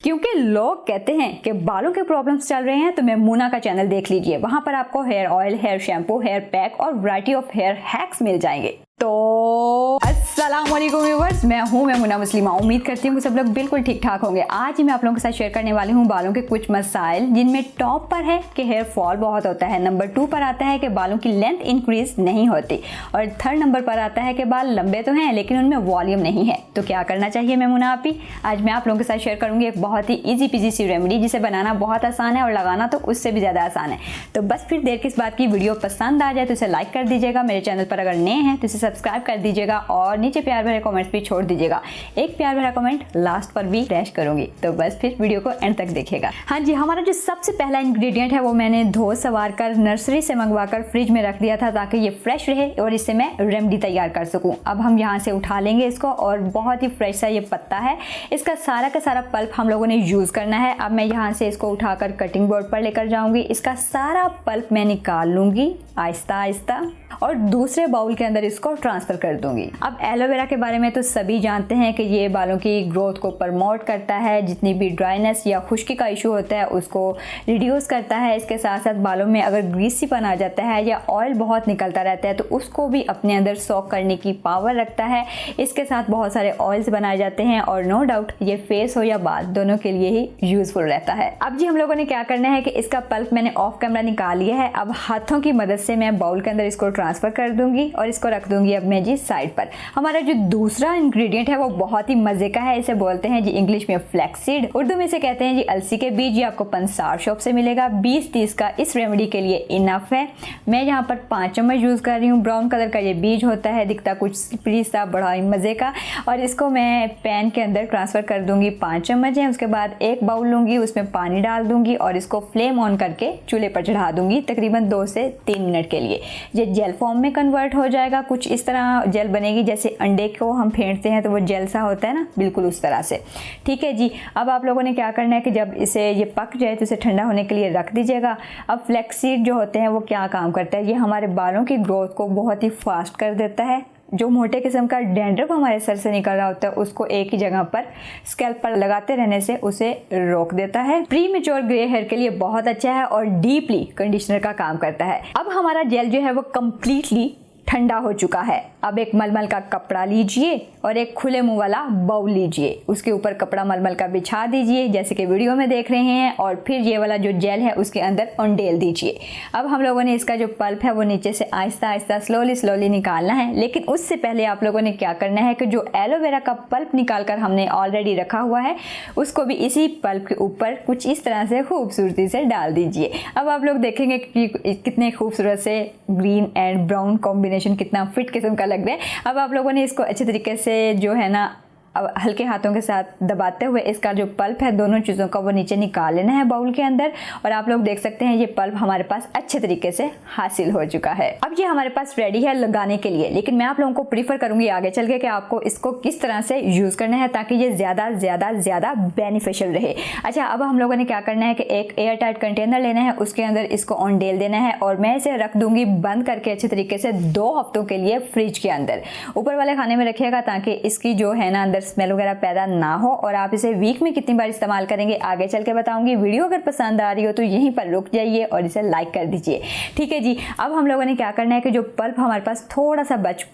क्योंकि लोग कहते हैं कि बालों के प्रॉब्लम्स चल रहे हैं तो मेमूना का चैनल देख लीजिए, वहां पर आपको hair oil, hair shampoo, hair pack और वैरायटी ऑफ हेयर हैक्स मिल जाएंगे। तो अस्सलामुअलैकुम व्यूअर्स, मैं हूं मेमूना मुस्लिमा। उम्मीद करती हूँ कि सब लोग बिल्कुल ठीक ठाक होंगे। आज ही मैं आप लोगों के साथ शेयर करने वाली हूँ बालों के कुछ मसाइल, जिनमें टॉप पर है कि हेयर फॉल बहुत होता है, नंबर 2 पर आता है कि बालों की लेंथ इंक्रीज नहीं होती, और थर्ड नंबर पर आता है कि बाल लंबे तो हैं लेकिन उनमें वॉल्यूम नहीं है। तो क्या करना चाहिए मेमूना आप ही? आज मैं आप लोगों के साथ शेयर करूंगी एक बहुत ही ईजी पीजी सी रेमेडी, जिसे बनाना बहुत आसान है और लगाना तो उससे भी ज़्यादा आसान है। तो बस फिर देर किस बात की, वीडियो पसंद आ जाए तो इसे लाइक कर दीजिएगा, मेरे चैनल पर अगर नए हैं तो इसे सब्सक्राइब कर दीजिएगा और नीचे प्यार भरे कमेंट्स भी छोड़ दीजिएगा। एक प्यार भरा कमेंट लास्ट पर भी फ्लैश करूंगी, तो बस फिर वीडियो को एंड तक देखिएगा। हाँ जी, हमारा जो सबसे पहला इंग्रेडिएंट है वो मैंने धो सवार कर नर्सरी से मंगवाकर फ्रिज में रख दिया था ताकि ये फ्रेश रहे और इससे मैं रेमेडी तैयार कर सकूं। अब हम यहाँ से उठा लेंगे इसको, और बहुत ही फ्रेश सा ये पत्ता है, इसका सारा का सारा पल्प हम लोगों ने यूज करना है। अब मैं यहाँ से इसको उठाकर कटिंग बोर्ड पर लेकर जाऊंगी, इसका सारा पल्प मैं निकाल लूंगी आहिस्ता आहिस्ता और दूसरे बाउल के अंदर इसको ट्रांसफर कर दूंगी। अब एलोवेरा के बारे में तो सभी जानते हैं कि ये बालों की ग्रोथ को प्रमोट करता है, जितनी भी ड्राइनेस या खुश्की का इशू होता है उसको रिड्यूस करता है। इसके साथ साथ बालों में अगर ग्रीसीपन आ जाता है या ऑयल बहुत निकलता रहता है तो उसको भी अपने अंदर सॉक करने की पावर रखता है। इसके साथ बहुत सारे ऑयल्स बनाए जाते हैं और नो डाउट ये फेस हो या बाल दोनों के लिए ही यूजफुल रहता है। अब जी हम लोगों ने क्या करना है कि इसका पल्प मैंने ऑफ कैमरा निकाल लिया है। अब हाथों की मदद से मैं बाउल के अंदर इसको ट्रांसफर कर दूंगी और इसको रख दूंगी अब मैं जी साइड पर। हमारा जो दूसरा इंग्रेडिएंट है वो बहुत ही मजे का है, इसे बोलते हैं जी इंग्लिश में फ्लैक्स सीड, उर्दू में इसे कहते हैं जी अलसी के बीज। ये आपको पंसार शॉप से मिलेगा, 20-30 का इस रेमेडी के लिए इनफ है। मैं यहाँ पर 5 चम्मच यूज कर रही हूँ। ब्राउन कलर का ये बीज होता है, दिखता कुछ स्लिपरी सा, बड़ा ही मजे का। और इसको मैं पैन के अंदर ट्रांसफर कर दूंगी। 5 चम्मच है। उसके बाद एक बाउल लूंगी, उसमें पानी डाल दूंगी और इसको फ्लेम ऑन करके चूल्हे पर चढ़ा दूंगी तकरीबन 2 से 3 मिनट के लिए। ये जेल फॉर्म में कन्वर्ट हो जाएगा, कुछ इस तरह जेल बनेगी जैसे अंडे को हम फेंटते हैं तो वो जेल सा होता है ना, बिल्कुल उस तरह से। ठीक है जी। अब आप लोगों ने क्या करना है कि जब इसे ये पक जाए तो इसे ठंडा होने के लिए रख दीजिएगा। अब फ्लैक्स सीड जो होते हैं वो क्या काम करता है, ये हमारे बालों की ग्रोथ को बहुत ही फास्ट कर देता है। जो मोटे किस्म का डैंड्रफ हमारे सर से निकल रहा होता है उसको एक ही जगह पर स्कैल्प पर लगाते रहने से उसे रोक देता है। प्री मैच्योर ग्रे हेयर के लिए बहुत अच्छा है और डीपली कंडीशनर का काम करता है। अब हमारा जेल जो है वो कम्प्लीटली ठंडा हो चुका है। अब एक मलमल का कपड़ा लीजिए और एक खुले मुंह वाला बाउल लीजिए, उसके ऊपर कपड़ा मलमल का बिछा दीजिए जैसे कि वीडियो में देख रहे हैं, और फिर ये वाला जो जेल है उसके अंदर उंडेल दीजिए। अब हम लोगों ने इसका जो पल्प है वो नीचे से आहिस्ता आहिस्ता स्लोली निकालना है, लेकिन उससे पहले आप लोगों ने क्या करना है कि जो एलोवेरा का पल्प निकाल कर हमने ऑलरेडी रखा हुआ है उसको भी इसी पल्प के ऊपर कुछ इस तरह से खूबसूरती से डाल दीजिए। अब आप लोग देखेंगे कि कितने खूबसूरत से ग्रीन एंड ब्राउन कॉम्बिनेशन कितना फिट किस्म का लग रहा है। अब आप लोगों ने इसको अच्छे तरीके से जो है ना, अब हल्के हाथों के साथ दबाते हुए इसका जो पल्प है दोनों चीज़ों का वो नीचे निकाल लेना है बाउल के अंदर। और आप लोग देख सकते हैं ये पल्प हमारे पास अच्छे तरीके से हासिल हो चुका है। अब ये हमारे पास रेडी है लगाने के लिए, लेकिन मैं आप लोगों को प्रीफर करूंगी आगे चल के कि आपको इसको किस तरह से यूज़ करना है ताकि ये ज़्यादा बेनिफिशियल रहे। अच्छा, अब हम लोगों ने क्या करना है कि एक एयर टाइट कंटेनर लेना है, उसके अंदर इसको ऑनडेल देना है और मैं इसे रख दूंगी बंद करके अच्छे तरीके से 2 हफ्तों के लिए फ्रिज के अंदर। ऊपर वाले खाने में रखिएगा ताकि इसकी जो है ना अंदर स्मेल वगैरह पैदा ना हो। और आप इसे वीक में कितनी बार इस्तेमाल करेंगे आगे चल के बताऊंगी। वीडियो अगर पसंद आ रही हो तो यहीं पर रुक जाइए और इसे लाइक कर दीजिए। ठीक है जी। अब हम लोगों ने क्या करना है कि जो पल्प हमारे पास थोड़ा सा बच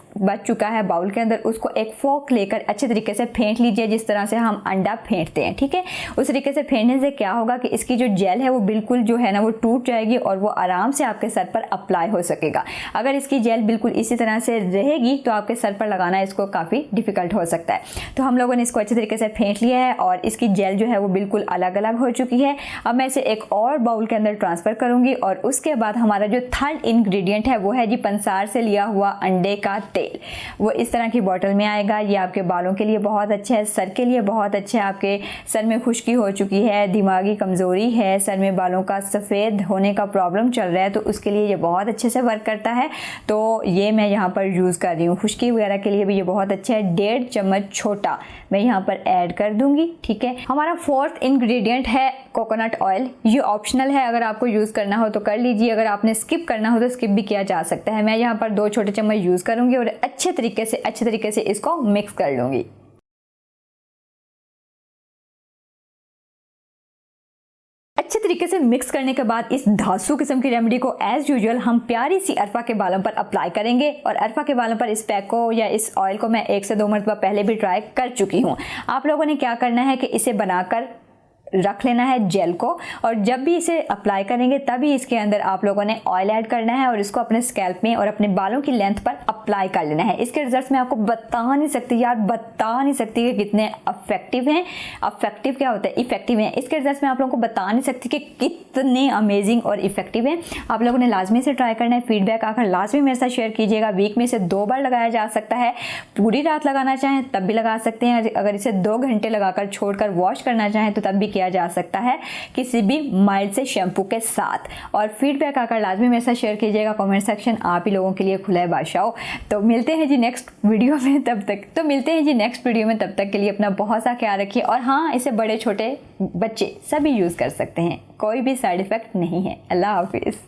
चुका है बाउल के अंदर, उसको एक फोक लेकर अच्छे तरीके से फेंट लीजिए जिस तरह से हम अंडा फेंटते हैं। ठीक है, उस तरीके से फेंटने से क्या होगा कि इसकी जो जेल है वो बिल्कुल जो है ना वो टूट जाएगी और वो आराम से आपके सर पर अप्लाई हो सकेगा। अगर इसकी जेल बिल्कुल इसी तरह से रहेगी तो आपके सर पर लगाना इसको काफ़ी डिफिकल्ट हो सकता है। तो हम लोगों ने इसको अच्छे तरीके से फेंट लिया है और इसकी जेल जो है वो बिल्कुल अलग अलग हो चुकी है। अब मैं इसे एक और बाउल के अंदर ट्रांसफ़र करूंगी और उसके बाद हमारा जो थर्ड इंग्रेडिएंट है वो है जी पंसार से लिया हुआ अंडे का तेल। वो इस तरह की बोतल में आएगा। ये आपके बालों के लिए बहुत अच्छा है, सर के लिए बहुत अच्छा है। आपके सर में खुश्की हो चुकी है, दिमागी कमज़ोरी है, सर में बालों का सफ़ेद होने का प्रॉब्लम चल रहा है तो उसके लिए ये बहुत अच्छे से वर्क करता है। तो ये मैं यहाँ पर यूज़ कर रही हूँ। खुश्की वगैरह के लिए भी ये बहुत अच्छा है। 1.5 चम्मच छोटा मैं यहाँ पर ऐड कर दूंगी। ठीक है, हमारा 4th इंग्रेडिएंट है कोकोनट ऑयल। ये ऑप्शनल है, अगर आपको यूज़ करना हो तो कर लीजिए, अगर आपने स्किप करना हो तो स्किप भी किया जा सकता है। मैं यहाँ पर 2 छोटे चम्मच यूज़ करूँगी और अच्छे तरीके से इसको मिक्स कर लूँगी। अच्छे तरीके से मिक्स करने के बाद इस धांसू किस्म की रेमेडी को एज यूजुअल हम प्यारी सी अरफा के बालों पर अप्लाई करेंगे। और अरफा के बालों पर इस पैक को या इस ऑयल को मैं 1 से 2 मरतबा पहले भी ट्राई कर चुकी हूँ। आप लोगों ने क्या करना है कि इसे बनाकर रख लेना है जेल को, और जब भी इसे अप्लाई करेंगे तभी इसके अंदर आप लोगों ने ऑयल ऐड करना है और इसको अपने स्कैल्प में और अपने बालों की लेंथ पर अप्लाई कर लेना है। इसके रिजल्ट्स मैं आपको बता नहीं सकती यार, बता नहीं सकती कि कितने इफेक्टिव हैं। इफेक्टिव क्या होता है? इफेक्टिव हैं। इसके रिजल्ट्स मैं आप लोगों को बता नहीं सकती कि कितने अमेजिंग और इफेक्टिव हैं। आप लोगों ने लाजमी से ट्राई करना है। फीडबैक आकर लाजमी मेरे साथ शेयर कीजिएगा। वीक में इसे 2 बार लगाया जा सकता है। पूरी रात लगाना चाहें तब भी लगा सकते हैं। अगर इसे 2 घंटे लगाकर छोड़कर वॉश करना चाहें तो तब भी किया जा सकता है, किसी भी माइल्ड से शैम्पू के साथ। और फीडबैक आकर लाजमी मेरे साथ शेयर कीजिएगा। कमेंट सेक्शन आप ही लोगों के लिए खुला है बादशाह। तो मिलते हैं जी नेक्स्ट वीडियो में, तब तक के लिए अपना बहुत सा ख्याल रखिए। और हाँ, इसे बड़े छोटे बच्चे सभी यूज़ कर सकते हैं, कोई भी साइड इफ़ेक्ट नहीं है। अल्लाह हाफिज़।